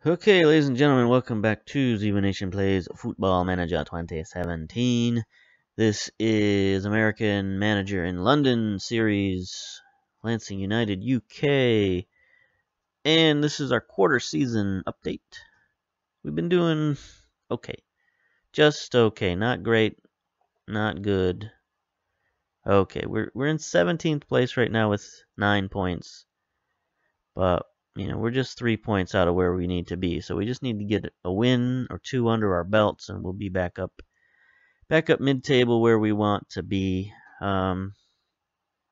Okay, ladies and gentlemen, welcome back to Ziva Nation Plays Football Manager 2017. This is American Manager in London series, Lancing United UK, and this is our quarter season update. We've been doing okay, just okay, not great, not good. Okay, we're in 17th place right now with 9 points, but we're just 3 points out of where we need to be. So we just need to get a win or two under our belts, and we'll be back up mid-table where we want to be.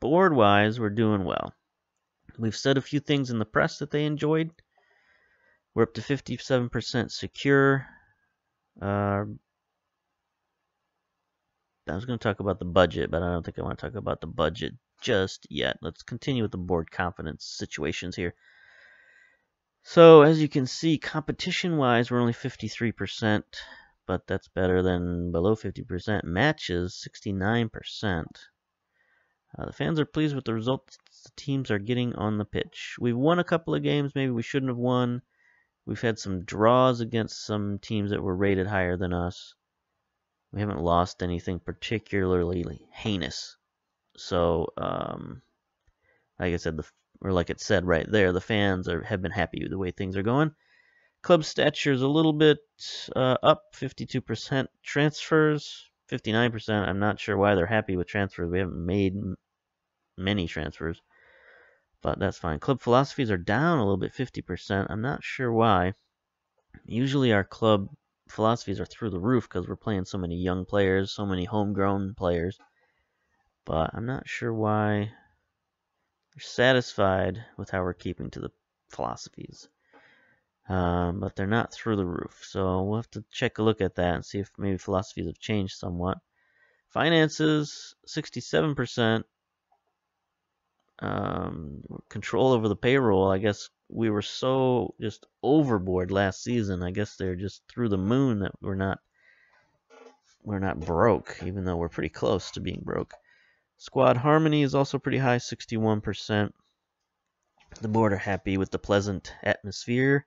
Board-wise, we're doing well. We've said a few things in the press that they enjoyed. We're up to 57% secure. I was going to talk about the budget, but I don't think I want to talk about the budget just yet. Let's continue with the board confidence situations here. So as you can see, competition-wise, we're only 53%, but that's better than below 50%. Matches, 69%. The fans are pleased with the results the teams are getting on the pitch. We've won a couple of games maybe we shouldn't have won. We've had some draws against some teams that were rated higher than us. We haven't lost anything particularly heinous. So, like I said, or like it said right there, the fans have been happy with the way things are going. Club stature is a little bit up, 52%. Transfers, 59%. I'm not sure why they're happy with transfers. We haven't made many transfers, but that's fine. Club philosophies are down a little bit, 50%. I'm not sure why. Usually our club philosophies are through the roof because we're playing so many young players, so many homegrown players, but I'm not sure why they're satisfied with how we're keeping to the philosophies. But they're not through the roof. So we'll have to check a look at that and see if maybe philosophies have changed somewhat. Finances, 67%. Control over the payroll. I guess we were so just overboard last season. I guess they're just through the moon that we're not broke, even though we're pretty close to being broke. Squad harmony is also pretty high, 61%. The board are happy with the pleasant atmosphere.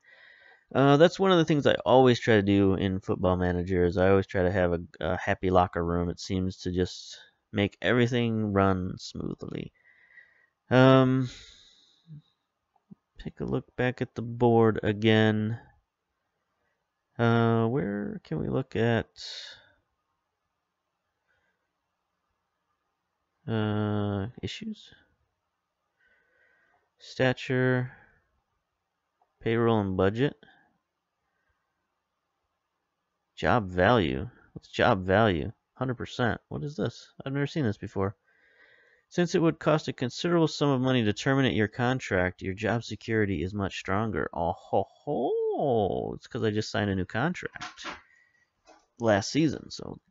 That's one of the things I always try to do in Football Manager is I always try to have a happy locker room. It seems to just make everything run smoothly. Take a look back at the board again. Where can we look at issues? Stature, payroll and budget. Job value. What's job value? 100%. What is this? I've never seen this before. Since it would cost a considerable sum of money to terminate your contract, your job security is much stronger. Oh ho ho! It's because I just signed a new contract last season, so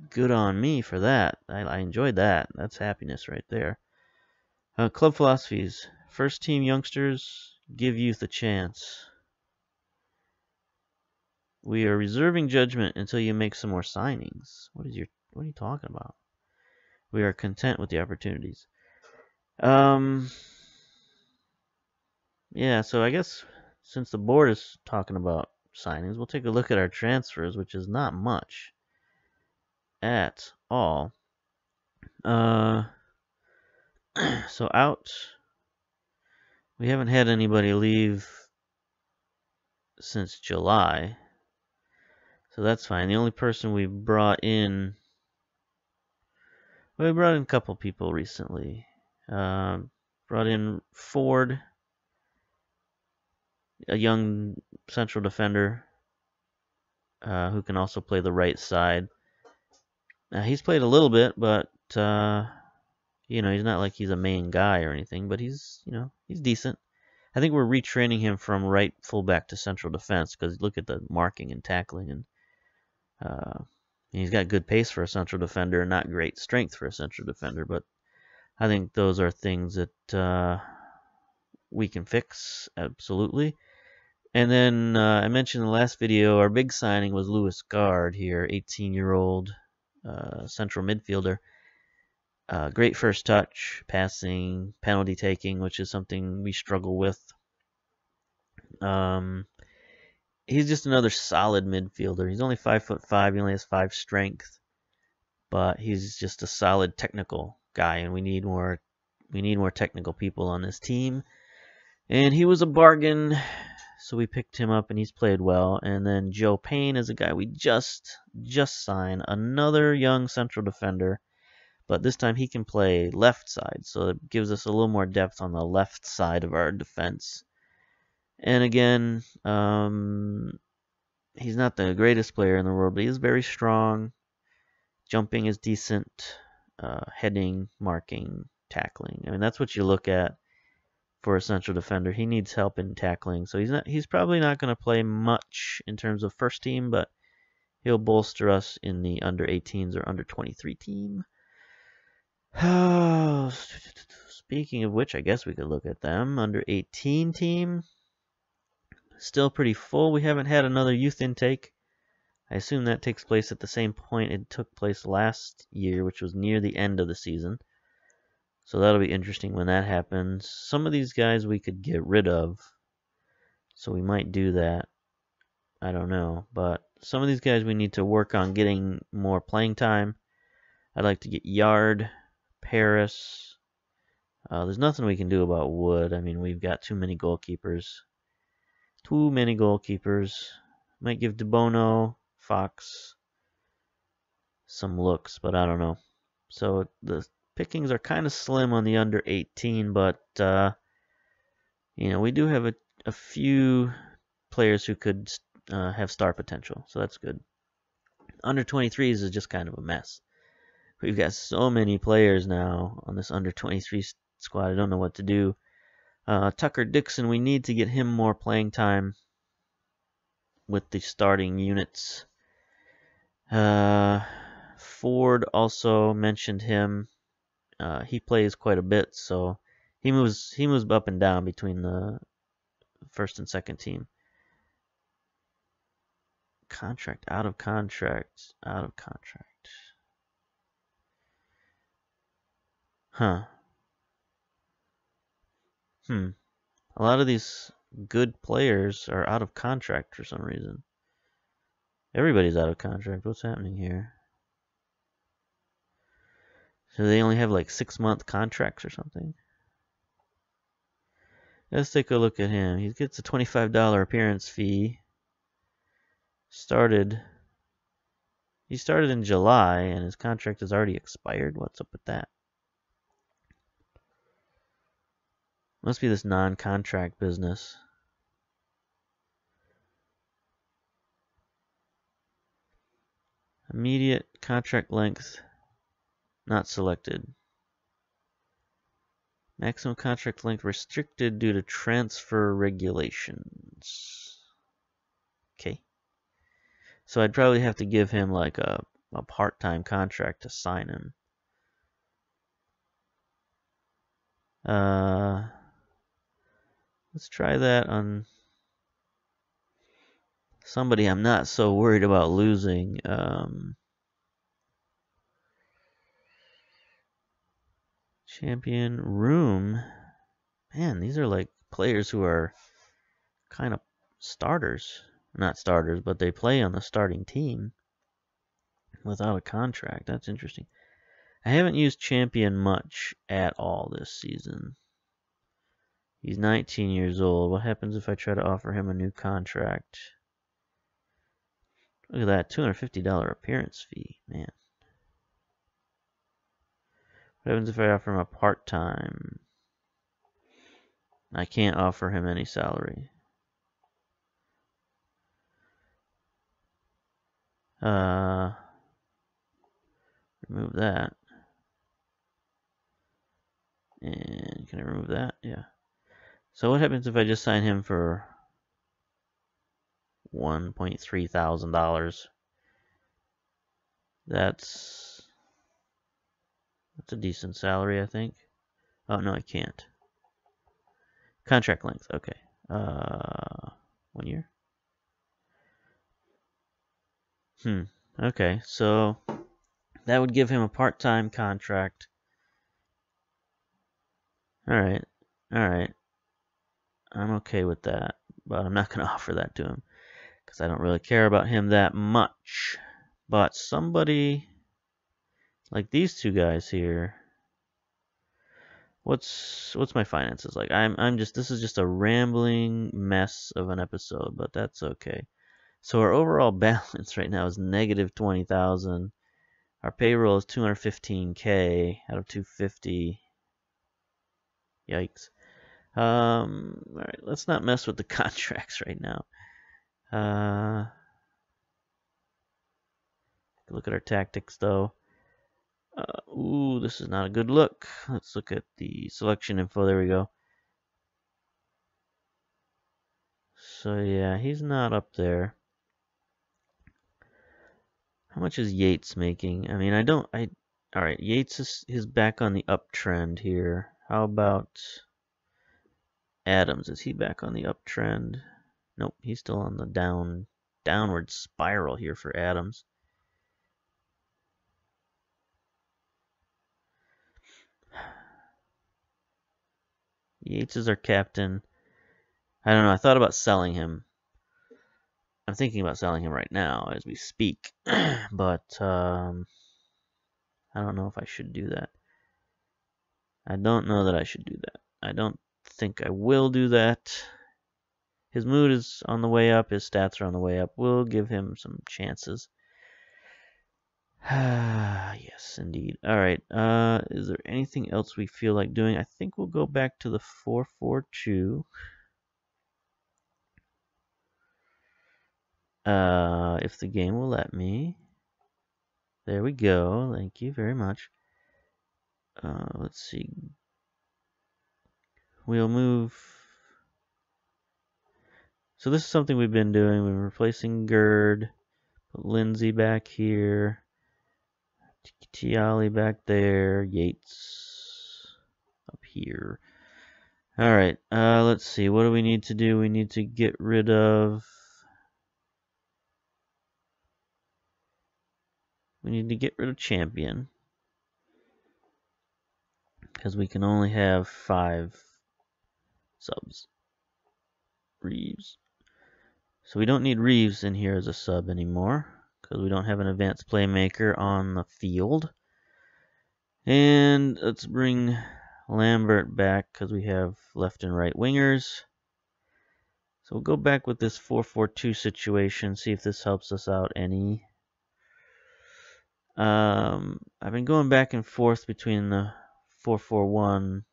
good on me for that. I enjoyed that. That's happiness right there. Club philosophies. First team youngsters, give youth a chance. We are reserving judgment until you make some more signings. What are you talking about? We are content with the opportunities. Yeah, so I guess since the board is talking about signings, we'll take a look at our transfers, which is not much at all. So out, we haven't had anybody leave since July, so that's fine. The only person we brought in, well, we brought in a couple people recently. Brought in Ford, a young central defender who can also play the right side. He's played a little bit, but he's not like he's a main guy or anything, but he's decent. I think we're retraining him from right fullback to central defense because look at the marking and tackling, and he's got good pace for a central defender, not great strength for a central defender, but I think those are things that we can fix, absolutely. And then I mentioned in the last video, our big signing was Lewis Guard here, 18-year-old central midfielder. Great first touch, passing, penalty taking, which is something we struggle with. he's just another solid midfielder. He's only 5'5". He only has 5 strength, but he's just a solid technical guy, and we need more technical people on this team. And he was a bargain, so we picked him up, and he's played well. And then Joe Payne is a guy we just signed, another young central defender, but this time he can play left side, so it gives us a little more depth on the left side of our defense. And again, he's not the greatest player in the world, but he's very strong. Jumping is decent. Heading, marking, tackling. I mean, that's what you look at for a central defender. He needs help in tackling, so he's probably not going to play much in terms of first team, but he'll bolster us in the under 18s or under 23 team. Speaking of which, I guess we could look at them. Under 18 team, still pretty full. We haven't had another youth intake. I assume that takes place at the same point it took place last year, which was near the end of the season. So that'll be interesting when that happens. Some of these guys we could get rid of, so we might do that. I don't know, but some of these guys we need to work on getting more playing time. I'd like to get Yard, Paris. There's nothing we can do about Wood. I mean, we've got too many goalkeepers. Might give DeBono, Fox some looks, but I don't know. So the pickings are kind of slim on the under 18, but we do have a few players who could have star potential, so that's good. Under 23s is just kind of a mess. We've got so many players now on this under 23 squad. I don't know what to do. Tucker Dixon, we need to get him more playing time with the starting units. Ford also mentioned him. He plays quite a bit, so he moves up and down between the first and second team. Contract, out of contract. Huh. A lot of these good players are out of contract for some reason. Everybody's out of contract. What's happening here? So they only have like 6-month contracts or something? Let's take a look at him. He gets a $25 appearance fee. He started in July and his contract has already expired. What's up with that? Must be this non-contract business. Immediate contract length not selected. Maximum contract length restricted due to transfer regulations. Okay. So I'd probably have to give him like a part-time contract to sign him. Let's try that on somebody I'm not so worried about losing. Champion Room. Man, these are like players who are kind of starters. Not starters, but they play on the starting team without a contract. That's interesting. I haven't used Champion much at all this season. He's 19 years old. What happens if I try to offer him a new contract? Look at that, $250 appearance fee, man. What happens if I offer him a part-time? I can't offer him any salary. Remove that. And can I remove that? Yeah. So what happens if I just sign him for $1.3 thousand? That's a decent salary, I think. Oh no, I can't. Contract length, okay. 1 year. Okay, so that would give him a part-time contract. Alright. I'm okay with that, but I'm not going to offer that to him. because I don't really care about him that much. But somebody like these two guys here. What's my finances like? I'm just this is just a rambling mess of an episode, but that's okay. So our overall balance right now is negative 20,000. Our payroll is 215K out of 250. Yikes. All right, let's not mess with the contracts right now. Look at our tactics though. Ooh, this is not a good look. Let's look at the selection info. There we go. So yeah, he's not up there. How much is Yates making? I mean, all right, Yates is back on the uptrend here. How about Adams? Is he back on the uptrend? Nope, he's still on the downward spiral here for Adams. Yates is our captain. I don't know, I thought about selling him. I'm thinking about selling him right now as we speak, but I don't know if I should do that. I don't know that I should do that. I don't think I will do that. His mood is on the way up. His stats are on the way up. We'll give him some chances. Yes, indeed. All right. Is there anything else we feel like doing? I think we'll go back to the 4-4-2. If the game will let me. There we go. Thank you very much. Let's see. We'll move. So this is something we've been doing. We're replacing Gerd. Put Lindsay back here. Tiali back there. Yates up here. All right. Let's see. What do we need to do? We need to get rid of. We need to get rid of Champion. Because we can only have 5 subs. Reeves. So we don't need Reeves in here as a sub anymore. Because we don't have an advanced playmaker on the field. And let's bring Lambert back because we have left and right wingers. So we'll go back with this 4-4-2 situation, see if this helps us out any. I've been going back and forth between the 4-4-1,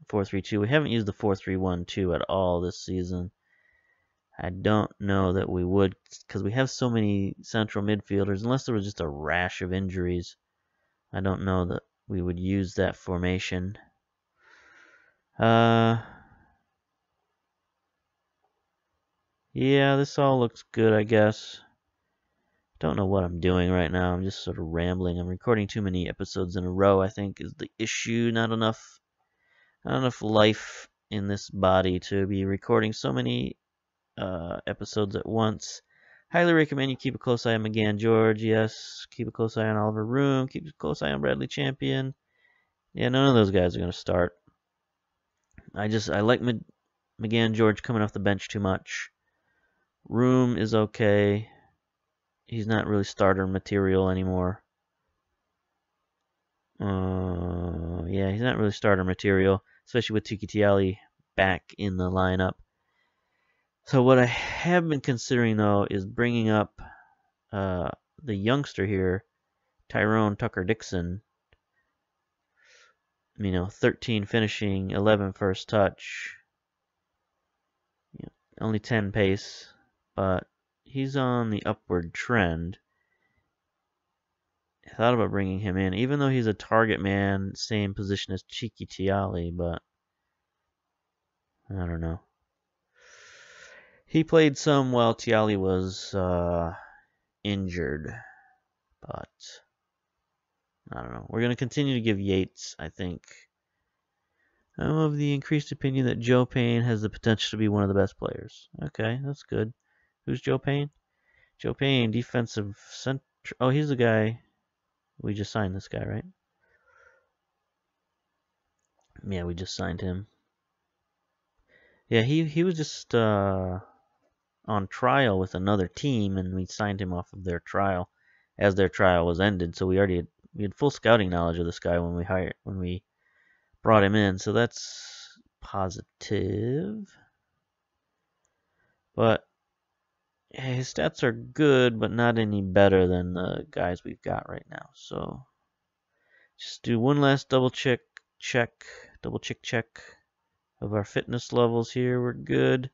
4-3-2. We haven't used the 4-3-1-2 at all this season. I don't know that we would, because we have so many central midfielders, unless there was just a rash of injuries. I don't know that we would use that formation. Yeah, this all looks good, I guess. Don't know what I'm doing right now. I'm just sort of rambling. I'm recording too many episodes in a row, I think, is the issue. Not enough life in this body to be recording so many episodes at once. Highly recommend you keep a close eye on McGann George. Yes, keep a close eye on Oliver Room. Keep a close eye on Bradley Champion. Yeah, none of those guys are going to start. I like McGann George coming off the bench too much. Room is okay. He's not really starter material anymore. Yeah, he's not really starter material, especially with Tiki Tiali back in the lineup. So what I have been considering, though, is bringing up the youngster here, Tyrone Tucker-Dixon. 13 finishing, 11 first touch. Only 10 pace, but he's on the upward trend. I thought about bringing him in, even though he's a target man, same position as Cheeky Tiali, but I don't know. He played some while Tiali was injured, but I don't know. We're going to continue to give Yates, I think. I'm of the increased opinion that Joe Payne has the potential to be one of the best players. Okay, that's good. Who's Joe Payne? Joe Payne, defensive center. Oh, he's the guy. We just signed this guy, right? Yeah, we just signed him. Yeah, he was just on trial with another team, and we signed him off of their trial as their trial was ended. So we had full scouting knowledge of this guy when we brought him in. So that's positive. But his stats are good, but not any better than the guys we've got right now. So just do one last double check of our fitness levels here. We're good.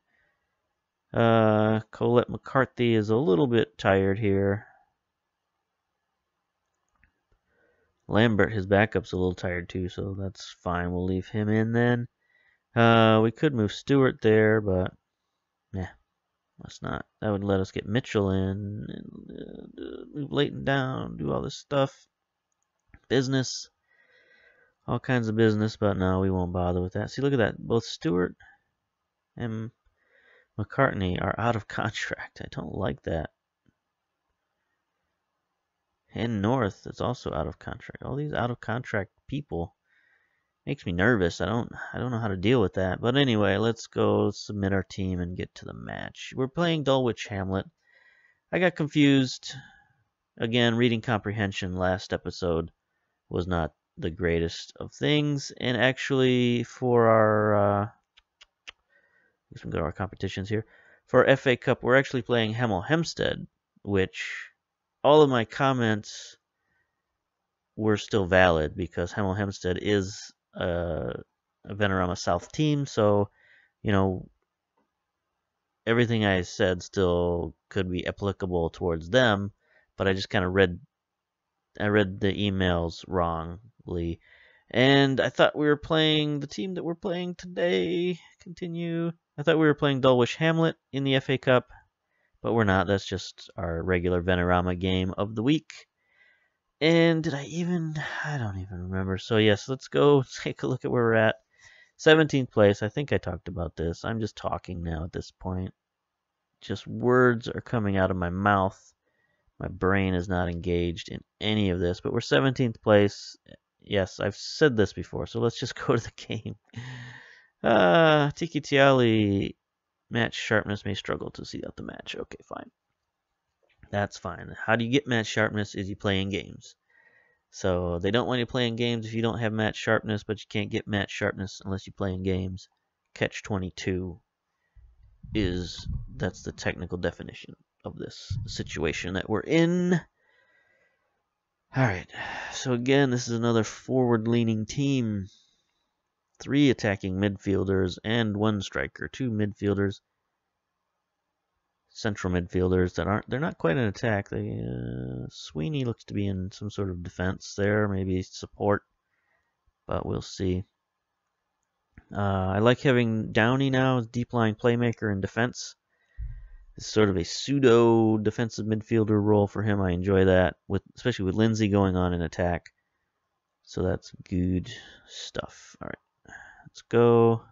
Colette McCarthy is a little bit tired here. Lambert, his backup's a little tired too, so that's fine. We'll leave him in then. We could move Stewart there, but yeah, let's not. That would let us get Mitchell in, and move Leighton down, do all this stuff. Business. All kinds of business, but no, we won't bother with that. See, look at that. Both Stewart and McCartney are out of contract. I don't like that. And North is also out of contract. All these out of contract people makes me nervous. I don't know how to deal with that. But anyway, let's go submit our team and get to the match. We're playing Dulwich Hamlet. I got confused. Again, reading comprehension last episode was not the greatest of things. And actually, for our let's go to our competitions here. For our FA Cup, we're actually playing Hemel Hempstead, which all of my comments were still valid because Hemel Hempstead is a Venerama South team, so you know everything I said still could be applicable towards them, but I just kind of read the emails wrongly, and I thought we were playing the team that we're playing today. Continue. I thought we were playing Dulwich Hamlet in the FA Cup, but we're not. That's just our regular Venerama game of the week. And did I don't even remember. So yes, let's go take a look at where we're at. 17th place. I think I talked about this. I'm just talking now at this point. Just words are coming out of my mouth. My brain is not engaged in any of this, but we're 17th place. Yes, I've said this before, so let's just go to the game. Tiki Tiali, match sharpness may struggle to see out the match. Okay, fine. That's fine. How do you get match sharpness is you play in games. So they don't want you playing games if you don't have match sharpness, but you can't get match sharpness unless you play in games. Catch 22 that's the technical definition of this situation that we're in. Alright, so again, this is another forward-leaning team. 3 attacking midfielders and 1 striker. 2 midfielders. Central midfielders they're not quite in attack. Sweeney looks to be in some sort of defense there, maybe support, but we'll see. I like having Downey now as deep line playmaker in defense. It's sort of a pseudo defensive midfielder role for him. I enjoy that, especially with Lindsay going on in attack. So that's good stuff. All right, let's go.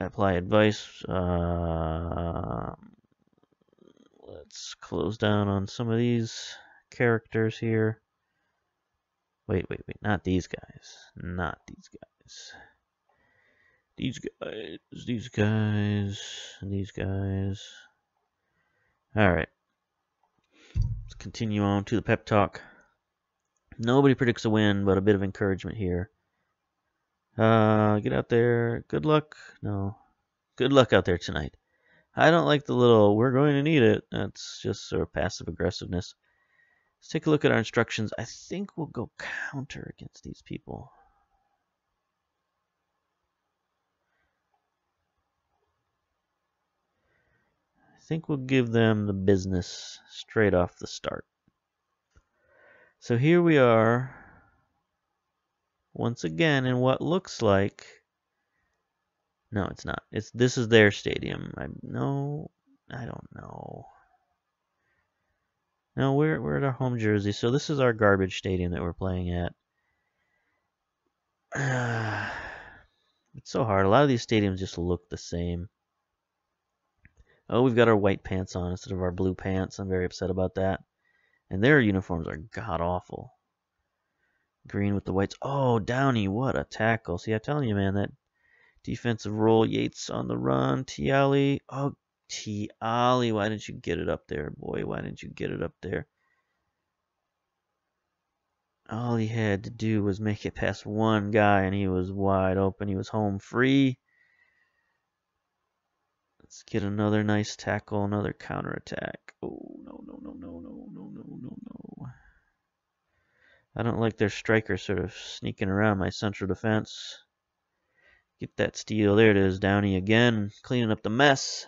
Apply advice. Let's close down on some of these characters here. Wait. Not these guys. Not these guys. These guys. Alright. Let's continue on to the pep talk. Nobody predicts a win, but a bit of encouragement here. Get out there. Good luck. No. Good luck out there tonight. I don't like the little, we're going to need it. That's just sort of passive aggressiveness. Let's take a look at our instructions. I think we'll go counter against these people. I think we'll give them the business straight off the start. So here we are. Once again, in what looks like, no, it's not. This is their stadium. I don't know. No, we're at our home jersey, so this is our garbage stadium that we're playing at. It's so hard. A lot of these stadiums just look the same. Oh, we've got our white pants on instead of our blue pants. I'm very upset about that. And their uniforms are god-awful. Green with the whites. Oh, Downey, what a tackle. See, I'm telling you, man, that defensive role. Yates on the run. Tiali. Oh, Ollie, why didn't you get it up there, boy? Why didn't you get it up there? All he had to do was make it past one guy, and he was wide open. He was home free. Let's get another nice tackle, another counterattack. Oh, no, no, no, no, no, no, no, no, no. I don't like their striker sort of sneaking around my central defense. Get that steal. There it is. Downey again, cleaning up the mess.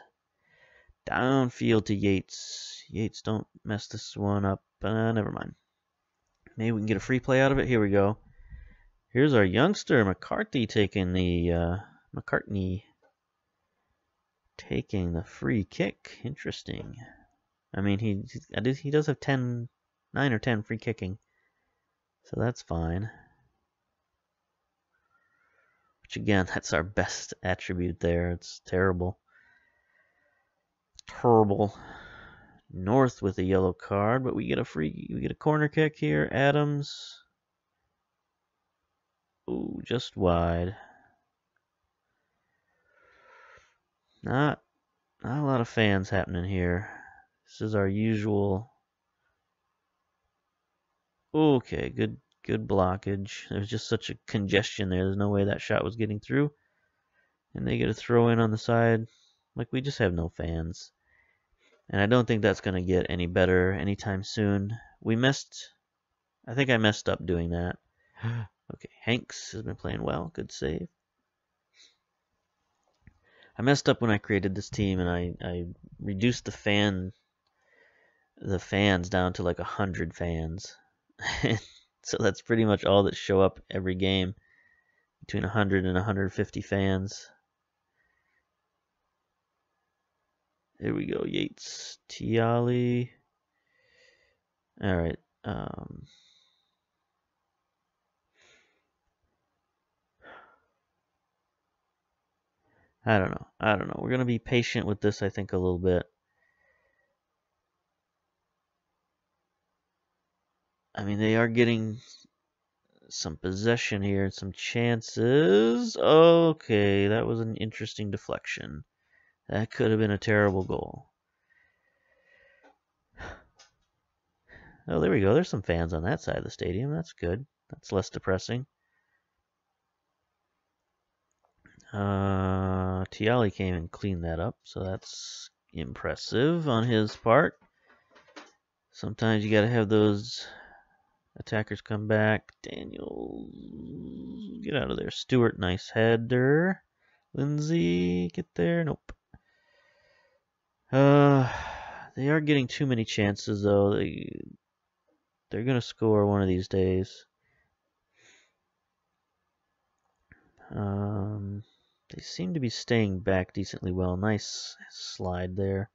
Downfield to Yates. Yates, don't mess this one up. Never mind. Maybe we can get a free play out of it. Here we go. Here's our youngster, McCarthy, taking the free kick. Interesting. I mean, he does have 9 or 10 free kicking, so that's fine. Which again, that's our best attribute there. It's terrible. Terrible. North with a yellow card, but we get a corner kick here. Adams. Ooh, just wide. Not a lot of fans happening here. This is our usual. Okay, good blockage. There's just such a congestion there. There's no way that shot was getting through. And they get a throw in on the side. Like, we just have no fans. And I don't think that's going to get any better anytime soon. I think I messed up doing that. Okay, Hanks has been playing well. Good save. I messed up when I created this team, and I reduced the fans down to like 100 fans. So that's pretty much all that show up every game, between 100 and 150 fans. There we go, Yates, Tiali. All right. I don't know. We're going to be patient with this, I think, a little bit. I mean, they are getting some possession here, some chances. Okay, that was an interesting deflection. That could have been a terrible goal. Oh, there we go. There's some fans on that side of the stadium. That's good. That's less depressing. Tiali came and cleaned that up, so that's impressive on his part. Sometimes you got to have those attackers come back. Daniels, get out of there. Stewart, nice header. Lindsay, get there. Nope. They are getting too many chances, though. They're going to score one of these days. They seem to be staying back decently well. Nice slide there.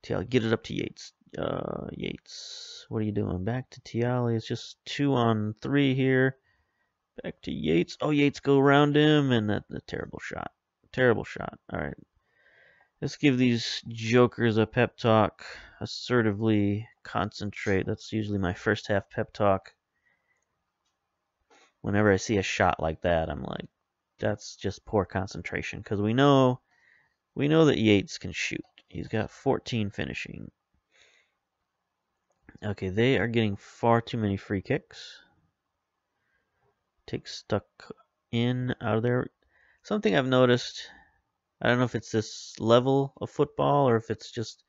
Tiali, get it up to Yates. Yates, what are you doing? Back to Tiali. It's just 2-on-3 here. Back to Yates. Oh, Yates go around him, and a terrible shot. Terrible shot. All right. Let's give these jokers a pep talk. Assertively concentrate. That's usually my first half pep talk. Whenever I see a shot like that, I'm like, that's just poor concentration. Because we know that Yates can shoot. He's got 14 finishing. Okay, they are getting far too many free kicks. Take stuck in, out of there. Something I've noticed, I don't know if it's this level of football or if it's just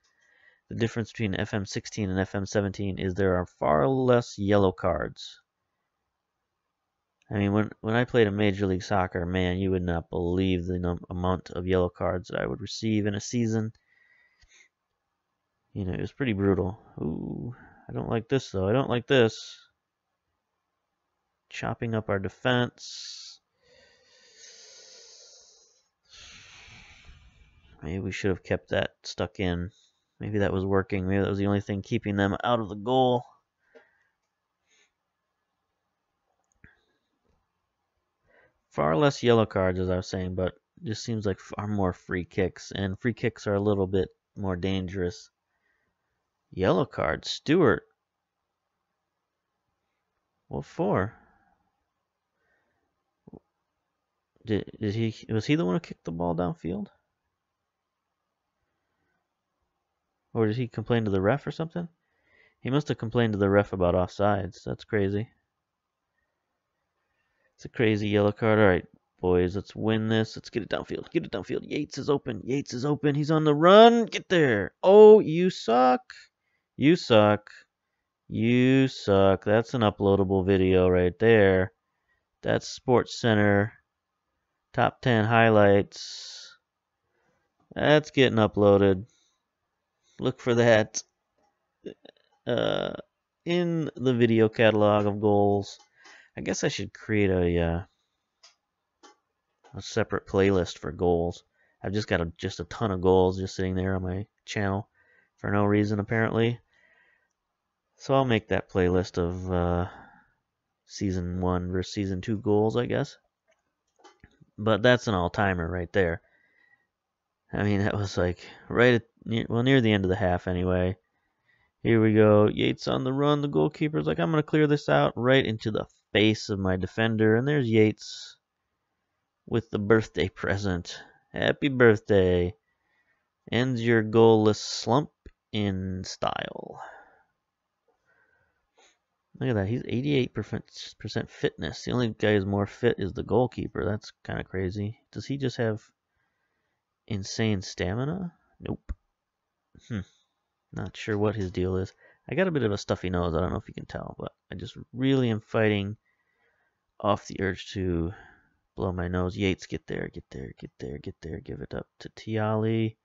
the difference between FM16 and FM17, is there are far less yellow cards. I mean, when I played in Major League Soccer, man, you would not believe the amount of yellow cards that I would receive in a season. You know, it was pretty brutal. Ooh, I don't like this, though. I don't like this. Chopping up our defense. Maybe we should have kept that stuck in. Maybe that was working. Maybe that was the only thing keeping them out of the goal. Far less yellow cards, as I was saying, but it just seems like far more free kicks. And free kicks are a little bit more dangerous. Yellow card, Stewart. What for? Was he the one who kicked the ball downfield? Or did he complain to the ref or something? He must have complained to the ref about offsides. That's crazy. It's a crazy yellow card. All right, boys, let's win this. Let's get it downfield. Get it downfield. Yates is open. Yates is open. He's on the run. Get there. Oh, you suck. You suck. You suck. That's an uploadable video right there. That's Sports Center. Top 10 highlights. That's getting uploaded. Look for that in the video catalog of goals. I guess I should create a separate playlist for goals. I've just got just a ton of goals just sitting there on my channel for no reason apparently. So I'll make that playlist of season 1 versus season 2 goals, I guess. But that's an all-timer right there. I mean, that was like right at near the end of the half anyway. Here we go. Yates on the run. The goalkeeper's like, I'm going to clear this out right into the face of my defender. And there's Yates with the birthday present. Happy birthday. Ends your goalless slump in style. Look at that. He's 88% fitness. The only guy who's more fit is the goalkeeper. That's kind of crazy. Does he just have insane stamina? Nope. Not sure what his deal is. I got a bit of a stuffy nose. I don't know if you can tell, but I just really am fighting off the urge to blow my nose. Yates, get there, get there, get there, get there. Give it up to Tiali.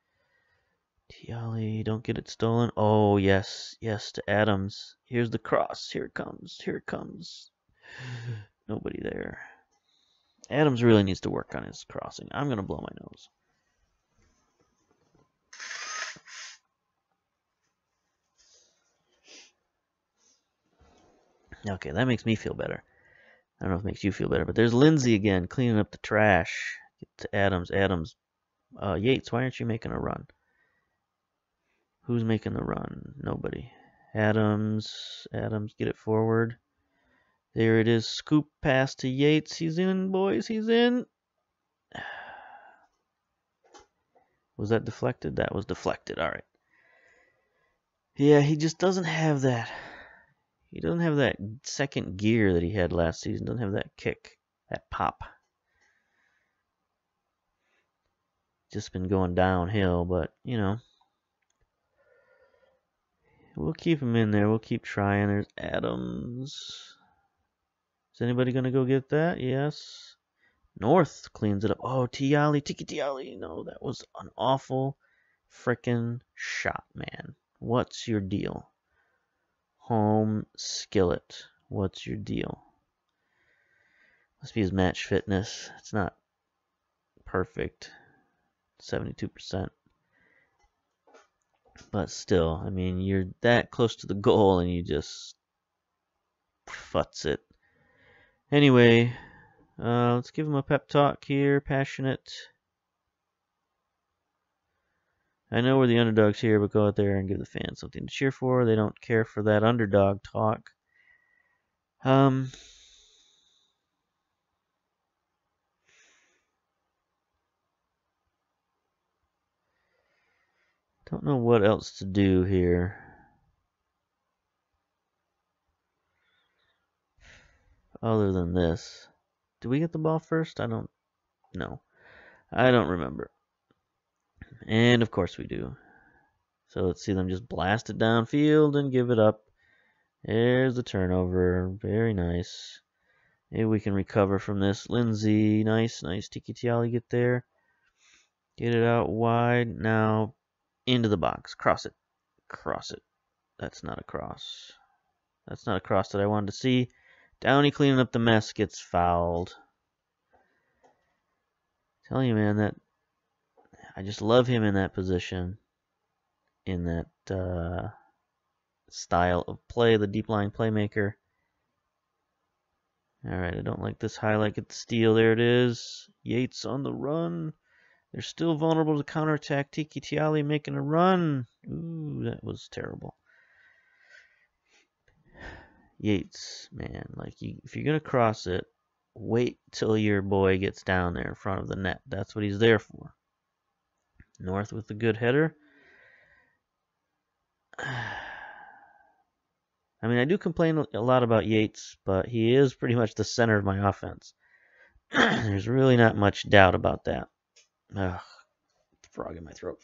Tiali, don't get it stolen. Oh, yes, yes, to Adams. Here's the cross. Here it comes. Here it comes. Nobody there. Adams really needs to work on his crossing. I'm going to blow my nose. Okay, that makes me feel better. I don't know if it makes you feel better, but there's Lindsay again, cleaning up the trash. Get to Adams. Adams. Yates, why aren't you making a run? Who's making the run? Nobody. Adams. Adams, get it forward. There it is. Scoop pass to Yates. He's in, boys. He's in. Was that deflected? That was deflected. All right. Yeah, he just doesn't have that. He doesn't have that second gear that he had last season. Doesn't have that kick, that pop. Just been going downhill, but, you know. We'll keep him in there. We'll keep trying. There's Adams. Is anybody going to go get that? Yes. North cleans it up. Oh, Tiali. Tiki Tiali. No, that was an awful frickin' shot, man. What's your deal? Home Skillet. What's your deal? Must be his match fitness. It's not perfect. 72%. But still, I mean, you're that close to the goal and you just futz it. Anyway, let's give him a pep talk here. Passionate. I know we're the underdogs here, but go out there and give the fans something to cheer for. They don't care for that underdog talk. Don't know what else to do here. Other than this. Did we get the ball first? I don't know. I don't remember. And of course we do. So let's see them just blast it downfield and give it up. There's the turnover. Very nice. Maybe we can recover from this. Lindsay, nice, nice. Tiki Tiali, get there. Get it out wide. Now into the box. Cross it. Cross it. That's not a cross. That's not a cross that I wanted to see. Downey cleaning up the mess gets fouled. Tell you, man, that I just love him in that position, in that style of play, the deep line playmaker. All right, I don't like this highlight. Get the steal. There it is. Yates on the run. They're still vulnerable to counterattack. Tiki Tiali making a run. Ooh, that was terrible. Yates, man, like if you're gonna cross it, wait till your boy gets down there in front of the net. That's what he's there for. North with a good header. I mean, I do complain a lot about Yates, but he is pretty much the center of my offense. There's really not much doubt about that. Ugh, frog in my throat.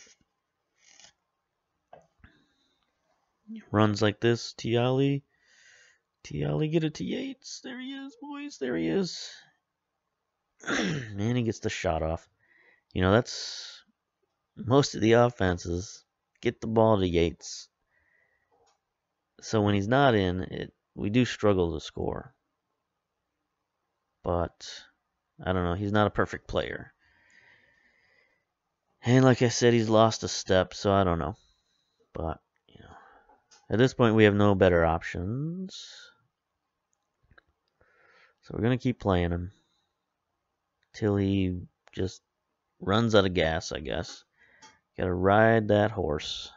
Runs like this, Tiali. Tiali, get it to Yates. There he is, boys. There he is. And he gets the shot off. You know, that's most of the offenses. Get the ball to Yates. So when he's not in, we do struggle to score. But I don't know. He's not a perfect player. And like I said, he's lost a step, so I don't know. But, you know, at this point, we have no better options. So we're going to keep playing him till he just runs out of gas, I guess. Got to ride that horse.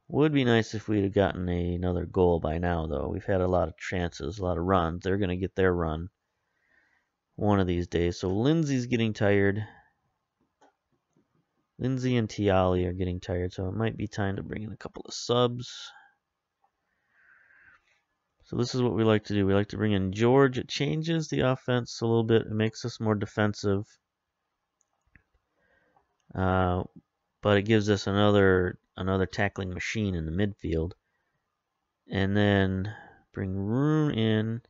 Would be nice if we'd have gotten another goal by now, though. We've had a lot of chances, a lot of runs. They're going to get their run one of these days. So Lindsay's getting tired. Lindsay and Tiali are getting tired, so it might be time to bring in a couple of subs. So this is what we like to do. We like to bring in George. It changes the offense a little bit. It makes us more defensive. But it gives us another tackling machine in the midfield. And then bring Roon in.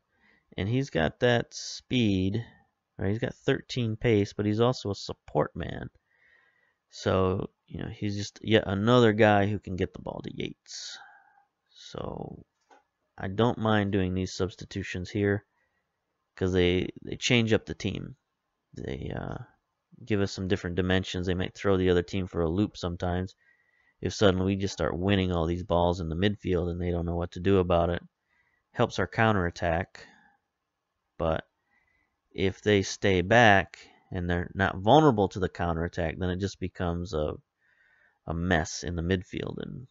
And he's got that speed. Right? He's got 13 pace, but he's also a support man. So, you know, he's just yet another guy who can get the ball to Yates. So I don't mind doing these substitutions here because they change up the team. They give us some different dimensions. They might throw the other team for a loop sometimes if suddenly we just start winning all these balls in the midfield and they don't know what to do about it. Helps our counterattack. But if they stay back and they're not vulnerable to the counterattack, then it just becomes a mess in the midfield. And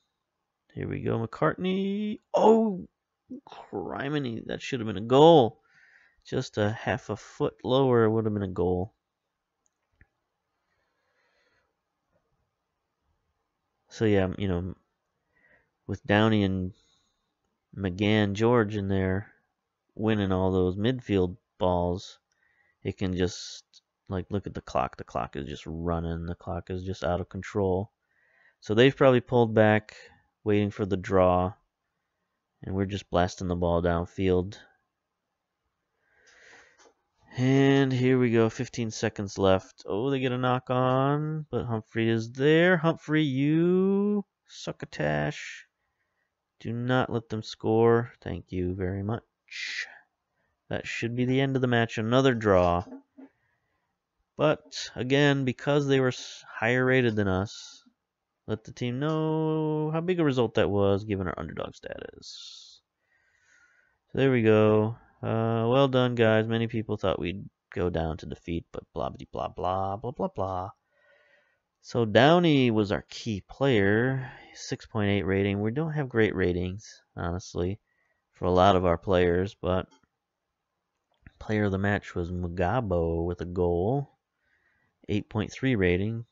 here we go, McCartney. Oh, criminy, that should have been a goal. Just a half a foot lower would have been a goal. So yeah, you know, with Downey and McGann, George in there winning all those midfield balls, it can just, like, look at the clock. The clock is just running. The clock is just out of control. So they've probably pulled back, waiting for the draw, and we're just blasting the ball downfield. And here we go, 15 seconds left. Oh, they get a knock on, but Humphrey is there. Humphrey, you succotash. Do not let them score. Thank you very much. That should be the end of the match. Another draw. But, again, because they were higher rated than us, let the team know how big a result that was, given our underdog status. So there we go. Well done, guys. Many people thought we'd go down to defeat, but blah, blah, blah, blah, blah, blah. So Downey was our key player. 6.8 rating. We don't have great ratings, honestly, for a lot of our players, but player of the match was Mugabo with a goal. 8.3 rating.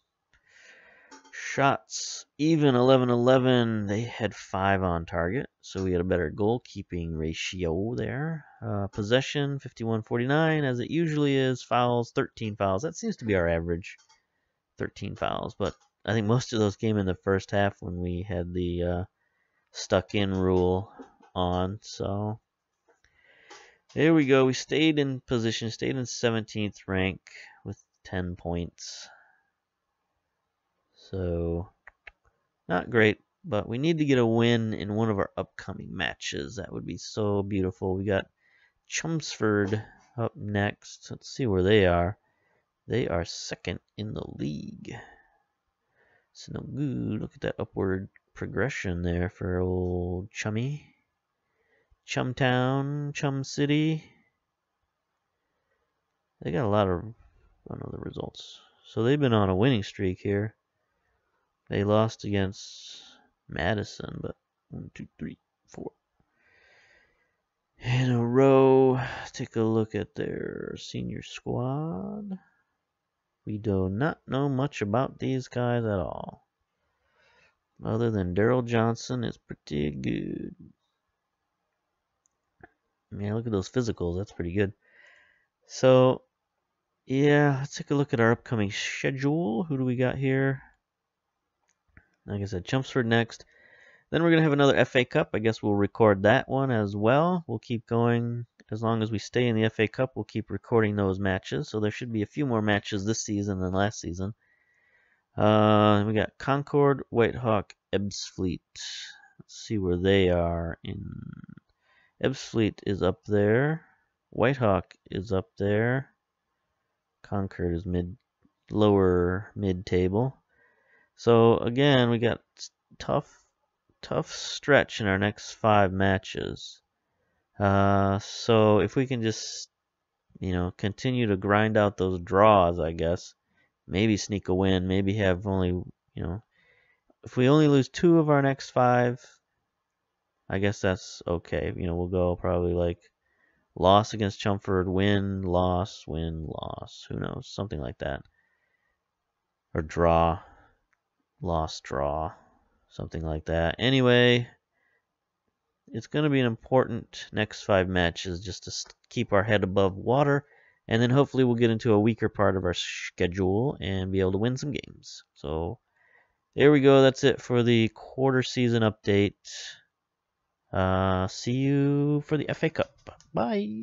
Shots, even 11-11. They had 5 on target, so we had a better goalkeeping ratio there. Possession, 51-49, as it usually is. Fouls, 13 fouls. That seems to be our average, 13 fouls. But I think most of those came in the first half when we had the stuck-in rule on. So there we go. We stayed in position, stayed in 17th rank with 10 points. So, not great, but we need to get a win in one of our upcoming matches. That would be so beautiful. We got Chelmsford up next. Let's see where they are. They are second in the league. So, no good. Look at that upward progression there for old Chummy. Chumtown, Chum City. They got a lot of, I don't know the results. So, they've been on a winning streak here. They lost against Madison, but 1, 2, 3, 4 in a row. Take a look at their senior squad. We do not know much about these guys at all. Other than Daryl Johnson is pretty good. Man, look at those physicals. That's pretty good. So, yeah, let's take a look at our upcoming schedule. Who do we got here? Like I said, Chelmsford next. Then we're going to have another FA Cup. I guess we'll record that one as well. We'll keep going. As long as we stay in the FA Cup, we'll keep recording those matches. So there should be a few more matches this season than last season. We got Concord, Whitehawk, Ebbsfleet. Let's see where they are. Ebbsfleet is up there. Whitehawk is up there. Concord is lower mid-table. So again, we got tough stretch in our next 5 matches. So if we can just, continue to grind out those draws, I guess, maybe sneak a win, maybe have only, if we only lose 2 of our next 5, I guess that's okay. We'll go probably like loss against Chelmsford, win, loss, who knows, something like that. Or draw, loss, draw, something like that. Anyway, it's going to be an important next 5 matches just to keep our head above water, and then hopefully we'll get into a weaker part of our schedule and be able to win some games. So there we go. That's it for the quarter season update. See you for the FA Cup. Bye.